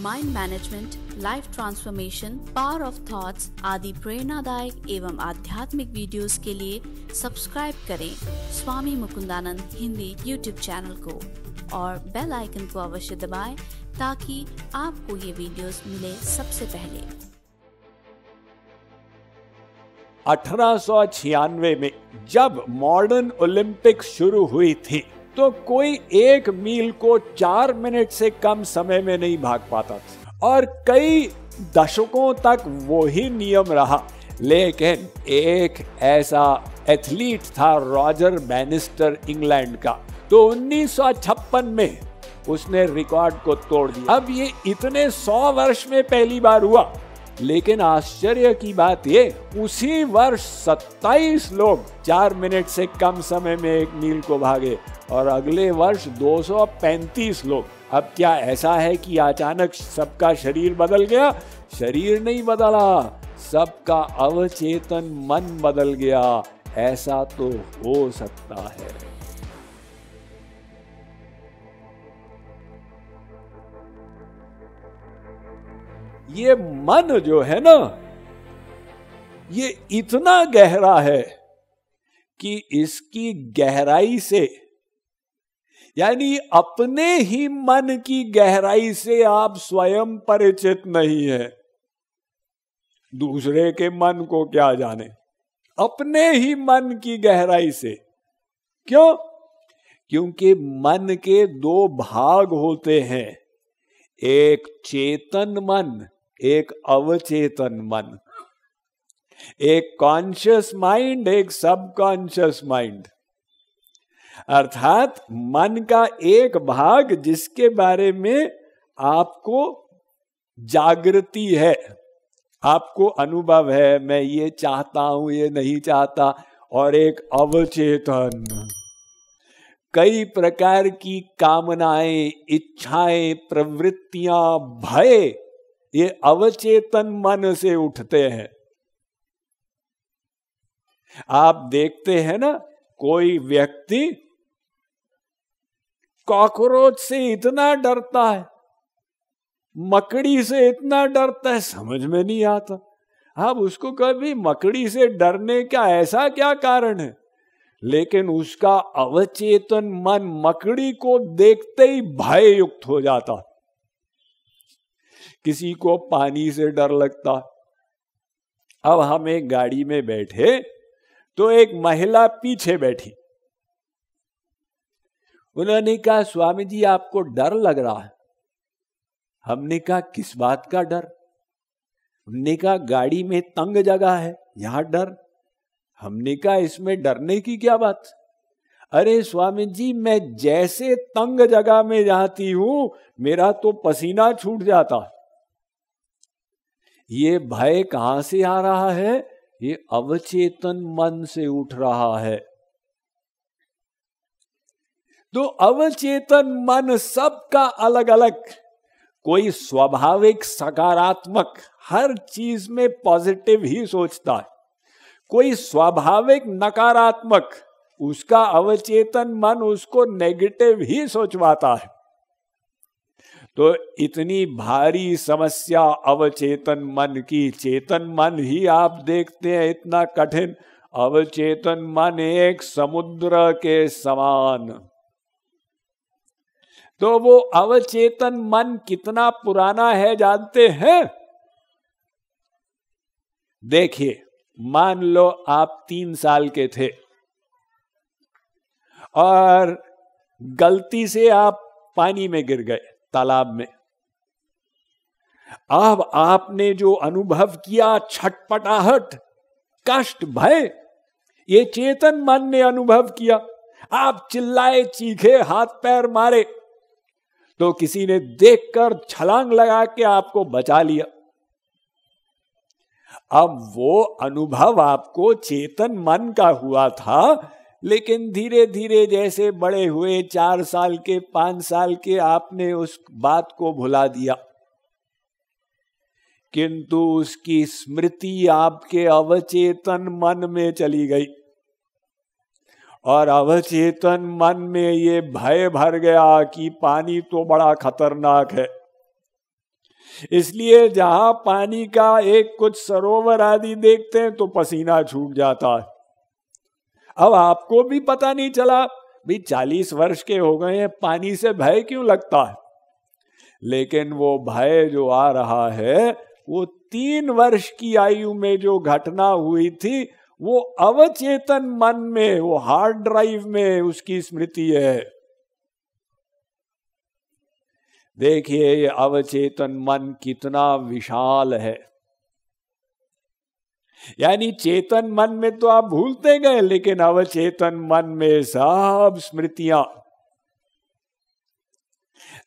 Mind management, life transformation, power of thoughts आदि प्रेरणादायक एवं आध्यात्मिक वीडियोस के लिए सब्सक्राइब करें स्वामी मुकुंदानंद हिंदी यूट्यूब चैनल को और बेल आइकन को अवश्य दबाएं ताकि आपको ये वीडियोस मिले सबसे पहले। 1896 में जब मॉडर्न ओलंपिक्स शुरू हुई थी तो कोई 1 मील को 4 मिनट से कम समय में नहीं भाग पाता था और कई दशकों तक वो ही नियम रहा। लेकिन एक ऐसा एथलीट था रॉजर बैनिस्टर इंग्लैंड का, तो 1956 में उसने रिकॉर्ड को तोड़ दिया। अब ये इतने 100 वर्ष में पहली बार हुआ, लेकिन आश्चर्य की बात ये, उसी वर्ष 27 लोग 4 मिनट से कम समय में 1 मील को भागे और अगले वर्ष 235 लोग। अब क्या ऐसा है कि अचानक सबका शरीर बदल गया? शरीर नहीं बदला, सबका अवचेतन मन बदल गया। ऐसा तो हो सकता है। ये मन जो है ना, ये इतना गहरा है कि इसकी गहराई से, यानी अपने ही मन की गहराई से आप स्वयं परिचित नहीं है। दूसरे के मन को क्या जाने, अपने ही मन की गहराई से। क्यों? क्योंकि मन के 2 भाग होते हैं, एक चेतन मन, एक अवचेतन मन, एक कॉन्शियस माइंड, एक सबकॉन्शियस माइंड। अर्थात मन का एक भाग जिसके बारे में आपको जागृति है, आपको अनुभव है, मैं ये चाहता हूं, ये नहीं चाहता, और एक अवचेतन, कई प्रकार की कामनाएं, इच्छाएं, प्रवृत्तियां, भय, ये अवचेतन मन से उठते हैं। आप देखते हैं ना, कोई व्यक्ति कॉकरोच से इतना डरता है, मकड़ी से इतना डरता है, समझ में नहीं आता। आप उसको कभी मकड़ी से डरने का ऐसा क्या कारण है? लेकिन उसका अवचेतन मन मकड़ी को देखते ही भय युक्त हो जाता। किसी को पानी से डर लगता। अब हम एक गाड़ी में बैठे तो एक महिला पीछे बैठी। उन्होंने कहा, स्वामी जी आपको डर लग रहा है। हमने कहा, किस बात का डर? हमने कहा, गाड़ी में तंग जगह है, यहां डर। हमने कहा, इसमें डरने की क्या बात? अरे स्वामी जी, मैं जैसे तंग जगह में जाती हूं मेरा तो पसीना छूट जाता। ये भय कहां से आ रहा है? ये अवचेतन मन से उठ रहा है। तो अवचेतन मन सबका अलग अलग, कोई स्वाभाविक सकारात्मक, हर चीज में पॉजिटिव ही सोचता है, कोई स्वाभाविक नकारात्मक, उसका अवचेतन मन उसको नेगेटिव ही सोचवाता है। तो इतनी भारी समस्या अवचेतन मन की, चेतन मन ही आप देखते हैं इतना कठिन। अवचेतन मन एक समुद्र के समान। तो वो अवचेतन मन कितना पुराना है जानते हैं? देखिए, मान लो आप 3 साल के थे और गलती से आप पानी में गिर गए, तालाब में। अब आपने जो अनुभव किया, छटपटाहट, कष्ट, भय, ये चेतन मन ने अनुभव किया। आप चिल्लाए, चीखे, हाथ पैर मारे, तो किसी ने देखकर छलांग लगा के आपको बचा लिया। अब वो अनुभव आपको चेतन मन का हुआ था, लेकिन धीरे धीरे जैसे बड़े हुए, 4 साल के, 5 साल के, आपने उस बात को भुला दिया। किंतु उसकी स्मृति आपके अवचेतन मन में चली गई और अवचेतन मन में ये भय भर गया कि पानी तो बड़ा खतरनाक है। इसलिए जहां पानी का एक कुछ सरोवर आदि देखते हैं तो पसीना छूट जाता है। अब आपको भी पता नहीं चला, भी 40 वर्ष के हो गए हैं, पानी से भय क्यों लगता है? लेकिन वो भय जो आ रहा है वो 3 वर्ष की आयु में जो घटना हुई थी वो अवचेतन मन में, वो हार्ड ड्राइव में उसकी स्मृति है। देखिए ये अवचेतन मन कितना विशाल है। यानी चेतन मन में तो आप भूलते गए, लेकिन अवचेतन मन में सब स्मृतियां।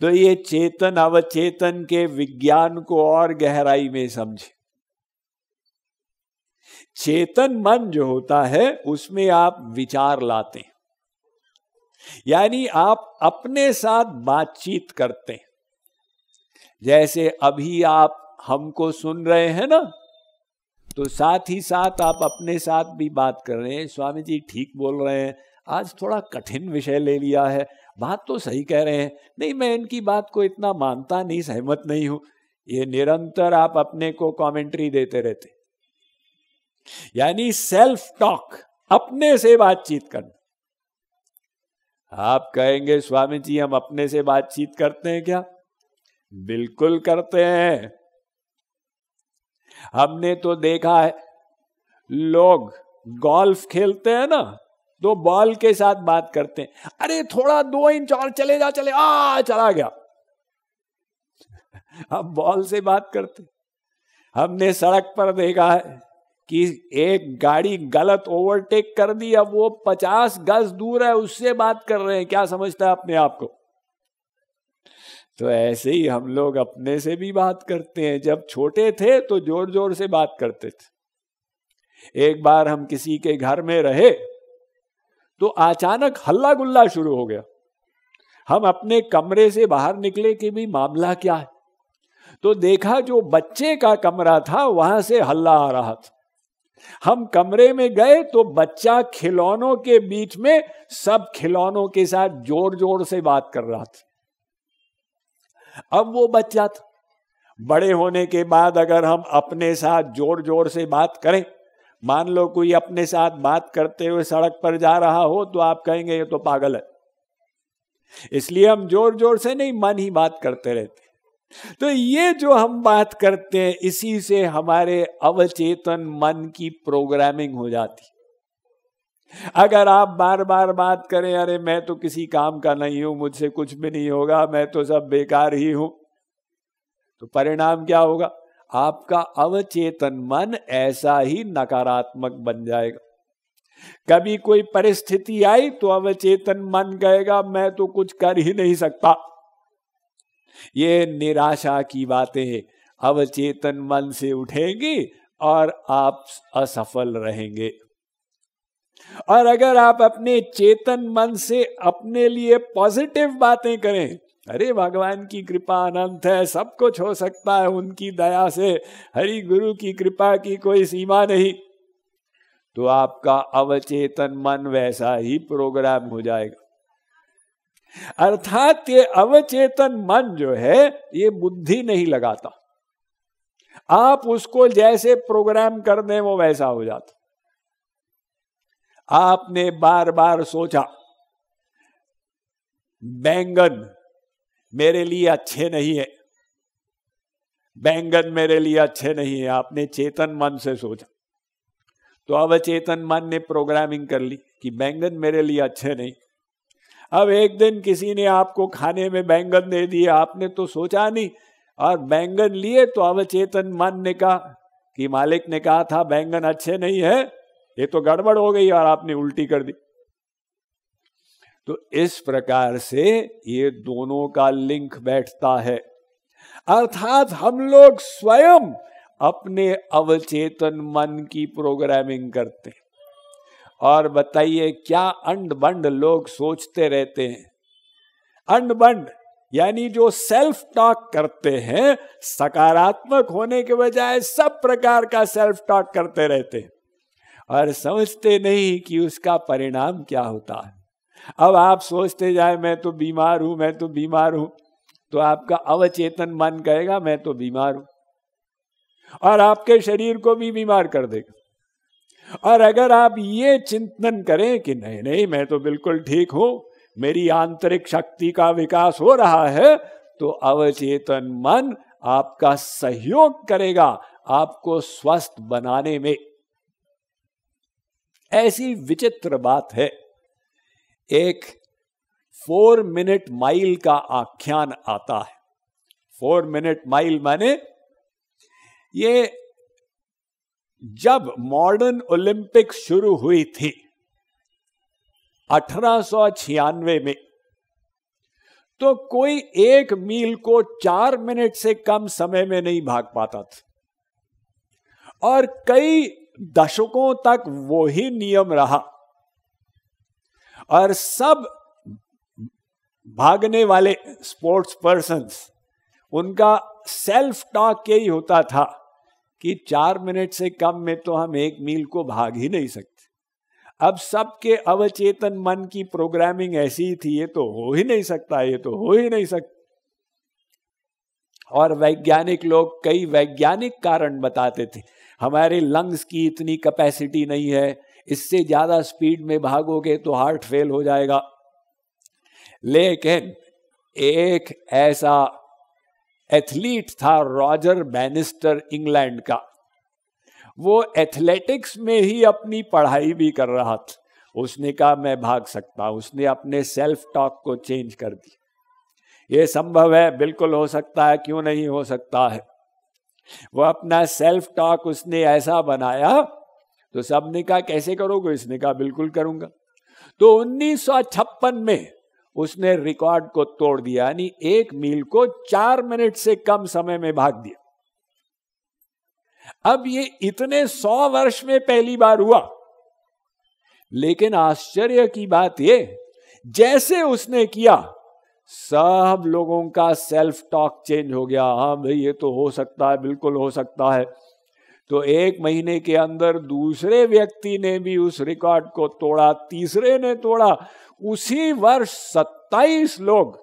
तो ये चेतन अवचेतन के विज्ञान को और गहराई में समझे। चेतन मन जो होता है उसमें आप विचार लाते हैं, यानी आप अपने साथ बातचीत करते हैं। जैसे अभी आप हमको सुन रहे हैं ना, तो साथ ही साथ आप अपने साथ भी बात कर रहे हैं। स्वामी जी ठीक बोल रहे हैं, आज थोड़ा कठिन विषय ले लिया है, बात तो सही कह रहे हैं, नहीं मैं इनकी बात को इतना मानता नहीं, सहमत नहीं हूं। ये निरंतर आप अपने को कमेंट्री देते रहते, यानी सेल्फ टॉक, अपने से बातचीत करना। आप कहेंगे स्वामी जी हम अपने से बातचीत करते हैं क्या? बिल्कुल करते हैं। हमने तो देखा है लोग गोल्फ खेलते हैं ना, तो बॉल के साथ बात करते हैं, अरे थोड़ा 2 इंच और चले जा, चला गया। अब बॉल से बात करते। हमने सड़क पर देखा है कि एक गाड़ी गलत ओवरटेक कर दी, अब वो 50 गज दूर है, उससे बात कर रहे हैं। क्या समझता है अपने आप को? तो ऐसे ही हम लोग अपने से भी बात करते हैं। जब छोटे थे तो जोर जोर से बात करते थे। एक बार हम किसी के घर में रहे तो अचानक हल्ला गुल्ला शुरू हो गया। हम अपने कमरे से बाहर निकले कि भी मामला क्या है, तो देखा जो बच्चे का कमरा था वहां से हल्ला आ रहा था। हम कमरे में गए तो बच्चा खिलौनों के बीच में सब खिलौनों के साथ जोर जोर से बात कर रहा था। अब वो बच्चा था। बड़े होने के बाद अगर हम अपने साथ जोर जोर से बात करें, मान लो कोई अपने साथ बात करते हुए सड़क पर जा रहा हो, तो आप कहेंगे ये तो पागल है। इसलिए हम जोर जोर से नहीं, मन ही बात करते रहते। तो ये जो हम बात करते हैं, इसी से हमारे अवचेतन मन की प्रोग्रामिंग हो जाती। अगर आप बार बार बात करें, अरे मैं तो किसी काम का नहीं हूं, मुझसे कुछ भी नहीं होगा, मैं तो सब बेकार ही हूं, तो परिणाम क्या होगा? आपका अवचेतन मन ऐसा ही नकारात्मक बन जाएगा। कभी कोई परिस्थिति आई तो अवचेतन मन कहेगा मैं तो कुछ कर ही नहीं सकता। ये निराशा की बातें अवचेतन मन से उठेंगी और आप असफल रहेंगे। और अगर आप अपने चेतन मन से अपने लिए पॉजिटिव बातें करें, अरे भगवान की कृपा अनंत है, सब कुछ हो सकता है उनकी दया से, हरि गुरु की कृपा की कोई सीमा नहीं, तो आपका अवचेतन मन वैसा ही प्रोग्राम हो जाएगा। अर्थात ये अवचेतन मन जो है ये बुद्धि नहीं लगाता, आप उसको जैसे प्रोग्राम कर दें वो वैसा हो जाता। आपने बार बार सोचा बैंगन मेरे लिए अच्छे नहीं है, बैंगन मेरे लिए अच्छे नहीं है, आपने चेतन मन से सोचा, तो अवचेतन मन ने प्रोग्रामिंग कर ली कि बैंगन मेरे लिए अच्छे नहीं। अब एक दिन किसी ने आपको खाने में बैंगन दे दिए, आपने तो सोचा नहीं, और बैंगन लिए तो अवचेतन मन ने कहा कि मालिक ने कहा था बैंगन अच्छे नहीं है, ये तो गड़बड़ हो गई, और आपने उल्टी कर दी। तो इस प्रकार से ये दोनों का लिंक बैठता है। अर्थात हम लोग स्वयं अपने अवचेतन मन की प्रोग्रामिंग करते हैं। और बताइए क्या अंड बंड लोग सोचते रहते हैं। अंड बंड यानी जो सेल्फ टॉक करते हैं, सकारात्मक होने के बजाय सब प्रकार का सेल्फ टॉक करते रहते हैं और समझते नहीं कि उसका परिणाम क्या होता है। अब आप सोचते जाए मैं तो बीमार हूं, मैं तो बीमार हूं, तो आपका अवचेतन मन कहेगा मैं तो बीमार हूं, और आपके शरीर को भी बीमार कर देगा। और अगर आप ये चिंतन करें कि नहीं नहीं मैं तो बिल्कुल ठीक हूं, मेरी आंतरिक शक्ति का विकास हो रहा है, तो अवचेतन मन आपका सहयोग करेगा आपको स्वस्थ बनाने में। ऐसी विचित्र बात है, एक 4 मिनट माइल का आख्यान आता है। 4 मिनट माइल माने ये जब मॉडर्न ओलंपिक्स शुरू हुई थी 1896 में, तो कोई 1 मील को 4 मिनट से कम समय में नहीं भाग पाता था, और कई दशकों तक वो ही नियम रहा। और सब भागने वाले स्पोर्ट्स पर्सन्स, उनका सेल्फ टॉक यही होता था कि 4 मिनट से कम में तो हम 1 मील को भाग ही नहीं सकते। अब सबके अवचेतन मन की प्रोग्रामिंग ऐसी ही थी, ये तो हो ही नहीं सकता, ये तो हो ही नहीं सकता। और वैज्ञानिक लोग कई वैज्ञानिक कारण बताते थे, हमारे लंग्स की इतनी कैपेसिटी नहीं है, इससे ज्यादा स्पीड में भागोगे तो हार्ट फेल हो जाएगा। लेकिन एक ऐसा एथलीट था रॉजर बैनिस्टर इंग्लैंड का, वो एथलेटिक्स में ही अपनी पढ़ाई भी कर रहा था। उसने कहा मैं भाग सकता हूं, उसने अपने सेल्फ टॉक को चेंज कर दिया। ये संभव है, बिल्कुल हो सकता है, क्यों नहीं हो सकता है। वो अपना सेल्फ टॉक उसने ऐसा बनाया, तो सबने कहा कैसे करोगे, इसने कहा बिल्कुल करूंगा। तो 1956 में उसने रिकॉर्ड को तोड़ दिया, यानी 1 मील को 4 मिनट से कम समय में भाग दिया। अब ये इतने 100 वर्ष में पहली बार हुआ। लेकिन आश्चर्य की बात ये, जैसे उसने किया सब लोगों का सेल्फ टॉक चेंज हो गया। हाँ भाई ये तो हो सकता है, बिल्कुल हो सकता है। तो 1 महीने के अंदर दूसरे व्यक्ति ने भी उस रिकॉर्ड को तोड़ा, तीसरे ने तोड़ा। उसी वर्ष 27 लोग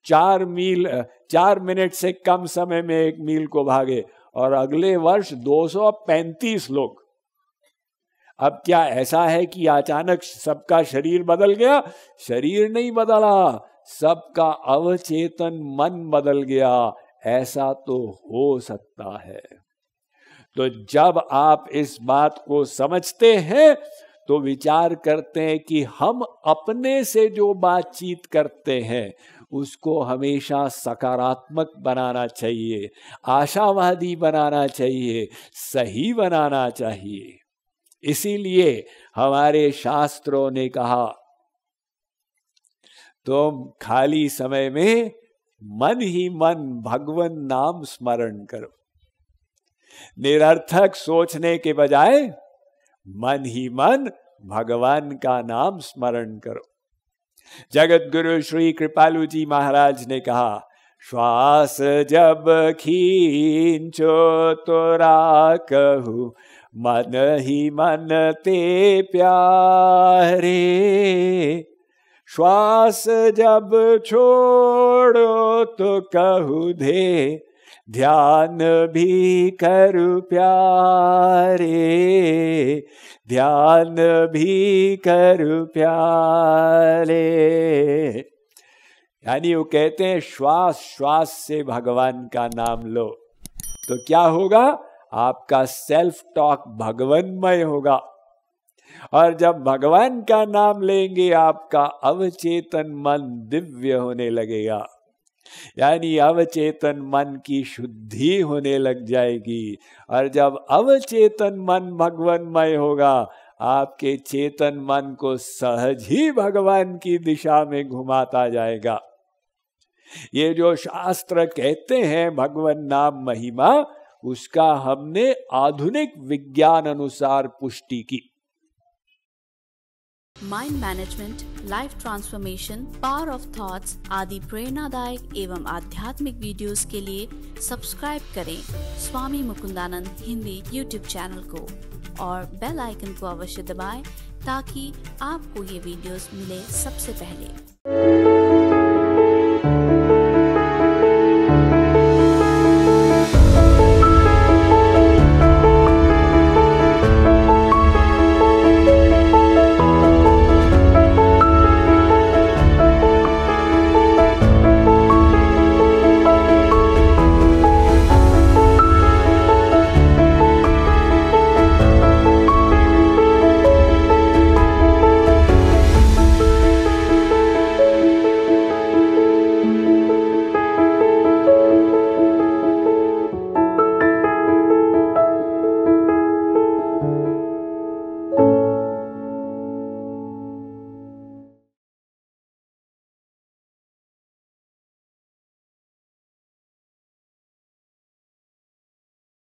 4 मिनट से कम समय में 1 मील को भागे, और अगले वर्ष 235 लोग। अब क्या ऐसा है कि अचानक सबका शरीर बदल गया? शरीर नहीं बदला, सबका अवचेतन मन बदल गया। ऐसा तो हो सकता है। तो जब आप इस बात को समझते हैं तो विचार करते हैं कि हम अपने से जो बातचीत करते हैं उसको हमेशा सकारात्मक बनाना चाहिए, आशावादी बनाना चाहिए, सही बनाना चाहिए। इसीलिए हमारे शास्त्रों ने कहा तुम खाली समय में मन ही मन भगवान नाम स्मरण करो। निरर्थक सोचने के बजाय मन ही मन भगवान का नाम स्मरण करो। जगत गुरु श्री कृपालु जी महाराज ने कहा, श्वास जब खींचो तो राखहु, मन ही मन ते प्यारे। श्वास जब छोड़ो तो कहु दे, ध्यान भी करु प्यारे, ध्यान भी करु प्यारे। यानी वो कहते हैं श्वास श्वास से भगवान का नाम लो, तो क्या होगा? आपका सेल्फ टॉक भगवानमय होगा। और जब भगवान का नाम लेंगे आपका अवचेतन मन दिव्य होने लगेगा, यानी अवचेतन मन की शुद्धि होने लग जाएगी। और जब अवचेतन मन भगवानमय होगा, आपके चेतन मन को सहज ही भगवान की दिशा में घुमाता जाएगा। ये जो शास्त्र कहते हैं भगवान नाम महिमा, उसका हमने आधुनिक विज्ञान अनुसार पुष्टि की। Mind management, life transformation, power of thoughts आदि प्रेरणादायक एवं आध्यात्मिक वीडियोस के लिए सब्सक्राइब करें स्वामी मुकुंदानंद हिंदी यूट्यूब चैनल को, और बेल आइकन को अवश्य दबाएं ताकि आपको ये वीडियोस मिले सबसे पहले।